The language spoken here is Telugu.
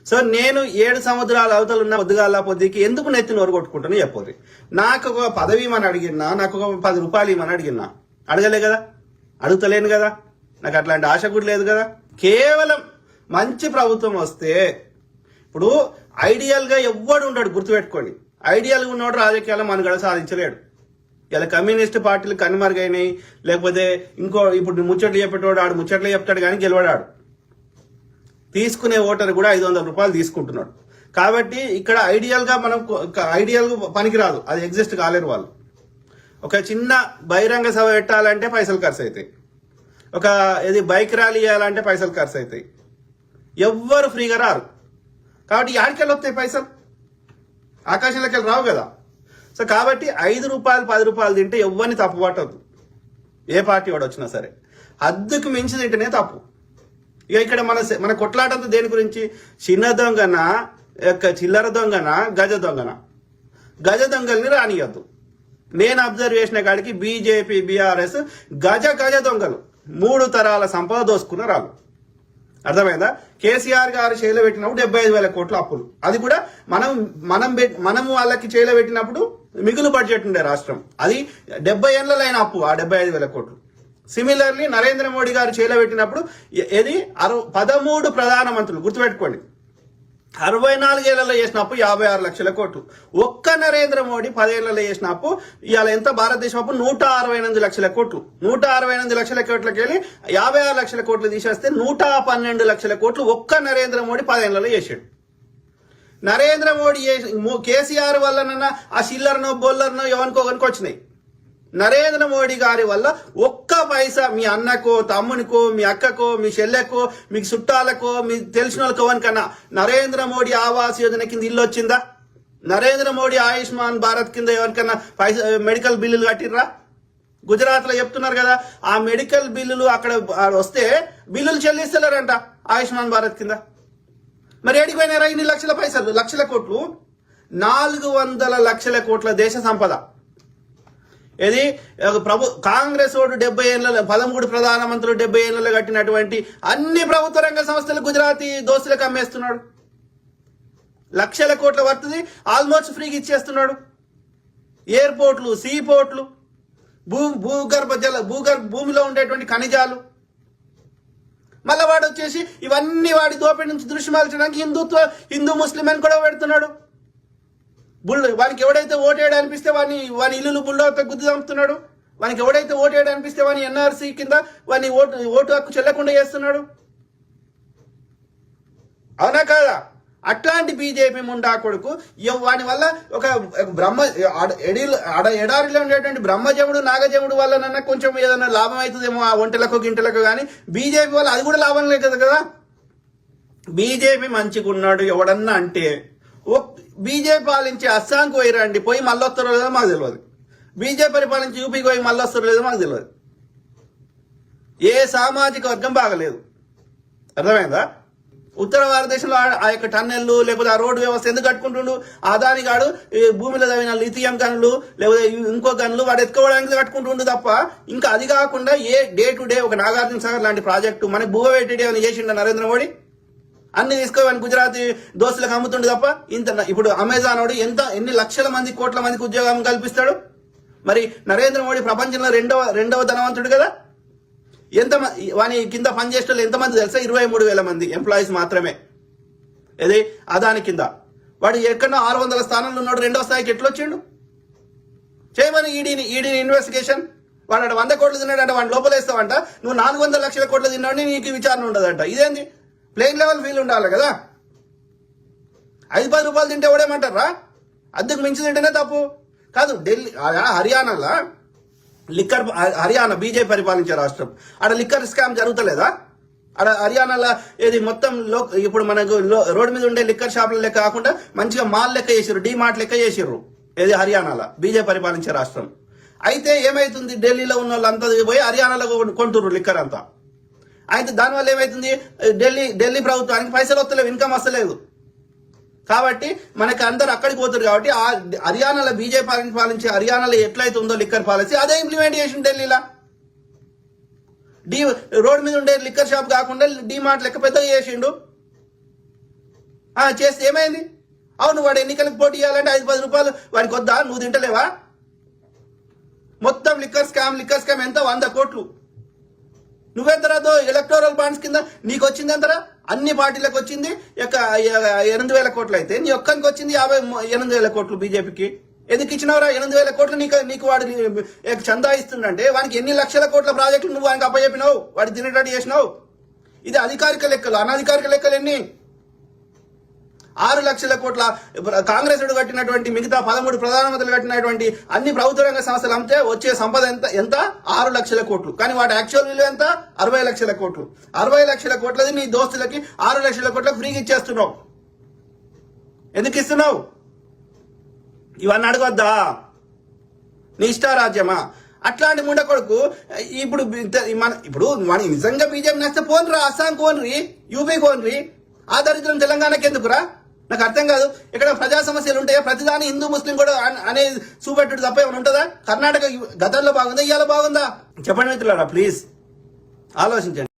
సో నేను 7 సముద్రాల అవతలు ఉన్న పొద్దుగాల పొద్దుకి ఎందుకు నెత్తి నోరు కొట్టుకుంటాను చెప్పోది. నాకు ఒక పదవి ఇమని అడిగినా, నాకు ఒక 10 రూపాయలు ఇమని అడిగినా అడగలే కదా, అడుగుతలేను కదా, నాకు అట్లాంటి ఆశ కూడా లేదు కదా. కేవలం మంచి ప్రభుత్వం వస్తే, ఇప్పుడు ఐడియల్ గా ఎవ్వడు ఉంటాడు గుర్తుపెట్టుకోండి. ఐడియల్ గా ఉన్నవాడు రాజకీయాల్లో మనుగడ సాధించలేడు. ఇలా కమ్యూనిస్ట్ పార్టీలు కనుమరుగైనాయి, లేకపోతే ఇంకో ఇప్పుడు ముచ్చట్లు చెప్పేటోడు ఆడు ముచ్చట్లు చెప్తాడు కానీ గెలవడాడు. తీసుకునే ఓటర్ కూడా 500 రూపాయలు తీసుకుంటున్నాడు. కాబట్టి ఇక్కడ ఐడియల్ గా మనం ఐడియల్ పనికిరాదు, అది ఎగ్జిస్ట్ కాలేరు వాళ్ళు. ఒక చిన్న బహిరంగ సభ పెట్టాలంటే పైసలు ఖర్చు అవుతాయి, ఒక బైక్ ర్యాలీ చేయాలంటే పైసలు ఖర్చు అవుతాయి. ఎవ్వరు ఫ్రీగా రారు. కాబట్టి యాడికెళ్ళి వస్తాయి పైసలు, ఆకాశంలోకి రావు కదా. సో కాబట్టి 5 రూపాయలు 10 రూపాయలు తింటే ఎవ్వరిని తప్పు పట్టదు, ఏ పార్టీ వాడు వచ్చినా సరే. హద్దుకు మించి తింటేనే తప్పు. ఇక ఇక్కడ మన కొట్లాటంతా దేని గురించి? చిన్న దొంగన, చిల్లర దొంగన, గజ దొంగన. గజ దొంగల్ని రానియద్దు. నేను అబ్జర్వ్ చేసిన కాడికి బీజేపీ బీఆర్ఎస్ గజ దొంగలు 3 తరాల సంపద దోసుకున్న రాళ్ళు. అర్థమైందా? కేసీఆర్ గారు చేతిలో పెట్టినప్పుడు 75,000 కోట్ల అప్పులు. అది కూడా మనము వాళ్ళకి చేతిలో పెట్టినప్పుడు మిగులు బడ్జెట్ ఉండే రాష్ట్రం. అది 70 ఏళ్లలో అయిన అప్పు, ఆ 75,000 కోట్లు. సిమిలర్లీ నరేంద్ర మోడీ గారు చేతిలో పెట్టినప్పుడు 13 ప్రధానమంత్రులు గుర్తుపెట్టుకోండి. 64 ఏళ్లలో చేసిన అప్పు 56 లక్షల కోట్లు. ఒక్క నరేంద్ర మోడీ 10 ఏళ్లలో చేసిన అప్పు ఇవాళ ఎంత? భారతదేశం అప్పు 168 లక్షల కోట్లు. 168 లక్షల కోట్లకి వెళ్ళి 56 లక్షల కోట్లు తీసేస్తే 112 లక్షల కోట్లు ఒక్క నరేంద్ర మోడీ 10 ఏళ్లలో చేశాడు. నరేంద్ర మోడీ కేసీఆర్ వల్లనన్నా ఆ చిల్లర్నో బొల్లర్నో ఎవరికో వచ్చినాయి. నరేంద్ర మోడీ గారి వల్ల ఒక్క పైసా మీ అన్నకో, తమ్మునికో, మీ అక్కకో, మీ చెల్లెకో, మీకు చుట్టాలకో, మీ తెలిసిన వాళ్ళకో ఎవరికన్నా నరేంద్ర మోడీ ఆవాస్ యోజన కింద ఇల్లు వచ్చిందా? నరేంద్ర మోడీ ఆయుష్మాన్ భారత్ కింద ఎవరికన్నా మెడికల్ బిల్లులు కట్టిర్రా? గుజరాత్ లో చెప్తున్నారు కదా, ఆ మెడికల్ బిల్లులు అక్కడ వస్తే బిల్లులు చెల్లిస్తలేరంట ఆయుష్మాన్ భారత్ కింద. మరి ఏడిపోయినారా ఇన్ని లక్షల పైసలు, లక్షల కోట్లు? 400 లక్షల కోట్ల దేశ సంపద. ఇది కాంగ్రెస్ ఓటు 70 ఏళ్లలో 13 ప్రధానమంత్రులు 70 ఏళ్లలో కట్టినటువంటి అన్ని ప్రభుత్వ రంగ సంస్థలు గుజరాతీ దోస్తులకు అమ్మేస్తున్నాడు. లక్షల కోట్ల వర్తది ఆల్మోస్ట్ ఫ్రీగా ఇచ్చేస్తున్నాడు. ఎయిర్పోర్ట్లు, సీ పోర్ట్లు, భూమిలో ఉండేటువంటి ఖనిజాలు. మళ్ళీ వాడు వచ్చేసి ఇవన్నీ వాడి దోపిడి నుంచి దృష్టి మరల్చడానికి హిందూ ముస్లిం అని కూడా పెడుతున్నాడు. వానికి ఎవడైతే ఓటేయడం అనిపిస్తే వాని ఇల్లు బుల్డోతో గుద్దు చంపుతున్నాడు. వానికి ఎవడైతే ఓటేయడం అనిపిస్తే వాని ఎన్ఆర్సీ కింద వాని ఓటు హక్కు చెల్లకుండా చేస్తున్నాడు. అవునా కాదా? అట్లాంటి బీజేపీ ముండా కొడుకు వాని వల్ల ఒక ఎడారిలో ఉండేటువంటి బ్రహ్మజముడు నాగజముడు వల్లనన్నా కొంచెం ఏదైనా లాభం అవుతుందేమో ఆ ఒంటెలకు గింటలకు, కానీ బీజేపీ వల్ల అది కూడా లాభం లేదు కదా. బీజేపీ మంచిగా ఉన్నాడు ఎవడన్నా అంటే, బీజేపీ పాలించి అస్సాంకి పోయిరండి, పోయి మళ్ళీ వస్తారో లేదో మాకు తెలియదు. బీజేపీ పరిపాలించి యూపీకి పోయి మళ్ళీ వస్తారో లేదో మాకు తెలియదు. ఏ సామాజిక వర్గం బాగలేదు. అర్థమైందా? ఉత్తర భారతదేశంలో ఆ యొక్క టన్నెళ్ళు లేకపోతే ఆ రోడ్డు వ్యవస్థ ఎందుకు కట్టుకుంటుండు? అదాని గాడు భూమిలో తవ్విన లిథియం గనులు లేకపోతే ఇంకో గనులు వాడు ఎత్తుకోవడానికి కట్టుకుంటుండు తప్ప, ఇంకా అది కాకుండా ఏ డే టు డే ఒక నాగార్జున సాగర్ లాంటి ప్రాజెక్టు మనకి భూవ పెట్టేది అని చేసిండ నరేంద్ర మోడీ. అన్ని తీసుకోవని గుజరాతీ దోస్తులకు అమ్ముతుండే తప్ప ఇంత. ఇప్పుడు అమెజాన్ వాడు ఎన్ని లక్షల మంది, కోట్ల మందికి ఉద్యోగం కల్పిస్తాడు. మరి నరేంద్ర మోడీ ప్రపంచంలో రెండవ ధనవంతుడు కదా. వాని కింద పనిచేసే వాళ్ళు ఎంతమంది తెలుసా? 23,000 మంది ఎంప్లాయీస్ మాత్రమే. ఇది అదాని కింద. వాడు ఎక్కడో 600 స్థానంలో ఉన్నాడు, 2వ స్థాయికి ఎట్లా వచ్చిండు? చేయమని ఈడీని ఇన్వెస్టిగేషన్. వాడు 100 కోట్లు తిన్నాడంట, వాడిని లోపలేస్తావంట. నువ్వు 400 లక్షల కోట్లు తిన్నాడు, నీకు విచారణ ఉండదంట. ఇదేంది? ప్లేన్ లెవెల్ ఫీల్ ఉండాలి కదా. 5-10 రూపాయలు తింటే ఎవడేమంటారా? అద్దెకు మించి తింటేనే తప్పు కాదు. ఢిల్లీ, హర్యానాలో హర్యానా బీజేపీ పరిపాలించే రాష్ట్రం. ఆడ లిక్కర్ స్కామ్ జరుగుతలేదా? ఆడ హర్యానాలో ఏది మొత్తం ఇప్పుడు మనకు రోడ్డు మీద ఉండే లిక్కర్ షాపుల లెక్క కాకుండా మంచిగా మాల్ లెక్క చేసిర్రు, డీ మార్ట్ లెక్క చేసిర్రు. ఏది హర్యానాలో బీజేపీ పరిపాలించే రాష్ట్రం. అయితే ఏమైతుంది? ఢిల్లీలో ఉన్న వాళ్ళంతా పోయి హర్యానాలో కొంటుర్రు లిక్కర్ అంతా. అయితే దానివల్ల ఏమైతుంది? ఢిల్లీ ప్రభుత్వానికి పైసలు వస్తలేవు, ఇన్కమ్ వస్తలేదు. కాబట్టి మనకి అందరు అక్కడికి పోతారు. కాబట్టి ఆ హర్యానాలో బీజేపీ పాలించే హర్యానాలో ఎట్లయితే ఉందో లిక్కర్ పాలసీ అదే ఇంప్లిమెంట్ చేసిండు ఢిల్లీలో. రోడ్ మీద ఉండే లిక్కర్ షాప్ కాకుండా డీ మార్ట్ లెక్క పెద్దగా చేసిండు. చేస్తే ఏమైంది? అవును, వాడు ఎన్నికలకు పోటీ చేయాలంటే 5-10 రూపాయలు వాడికి వద్దా? నువ్వు తింటలేవా? మొత్తం లిక్కర్ స్కామ్ ఎంత? 100 కోట్లు. నువ్వెంతరాదో ఎలక్టోరల్ బాండ్స్ కింద నీకు వచ్చింది ఎంతరా? అన్ని పార్టీలకు వచ్చింది 8,000 కోట్లు. అయితే నీ ఒక్కరికి వచ్చింది 8,000 కోట్లు బీజేపీకి. ఎందుకు ఇచ్చినవరా 8,000 కోట్లు? నీకు వాడు చందా ఇస్తుందంటే వానికి ఎన్ని లక్షల కోట్ల ప్రాజెక్టులు నువ్వు వానికి అప్పచెప్పినావు, వాడు తినేటట్టు చేసినావు. ఇది అధికారిక లెక్కలు. అనధికారిక లెక్కలు ఎన్ని? 6 లక్షల కోట్ల కాంగ్రెస్ కట్టినటువంటి మిగతా 13 ప్రధానమంత్రులు కట్టినటువంటి అన్ని ప్రభుత్వ రంగ సంస్థలు అమ్మితే వచ్చే సంపద ఎంత? 6 లక్షల కోట్లు. కానీ వాటి యాక్చువల్ విలువ ఎంత? 60 లక్షల కోట్లు. 60 లక్షల కోట్లది నీ దోస్తులకి 6 లక్షల కోట్లకు ఫ్రీగా ఇచ్చేస్తున్నావు. ఎందుకు ఇస్తున్నావు? ఇవన్నీ అడగొద్దా? నీ ఇష్టారాజ్యమా? అట్లాంటి ముండ కొడుకు ఇప్పుడు మన నిజంగా బీజేపీ నచ్చితే పోన్రా, అస్సాం కోన్రి, యూపీ కోన్రి. ఆ దరిద్రం తెలంగాణకి ఎందుకురా? నాకు అర్థం కాదు. ఇక్కడ ప్రజా సమస్యలు ఉంటాయా? ప్రతిదాని హిందూ ముస్లిం కూడా అనేది చూపెట్టుడు తప్ప ఏమైనా ఉంటుందా? కర్ణాటక గతంలో బాగుందా, ఇవాళ బాగుందా? చెప్పండి మిత్రులారా, ప్లీజ్ ఆలోచించండి.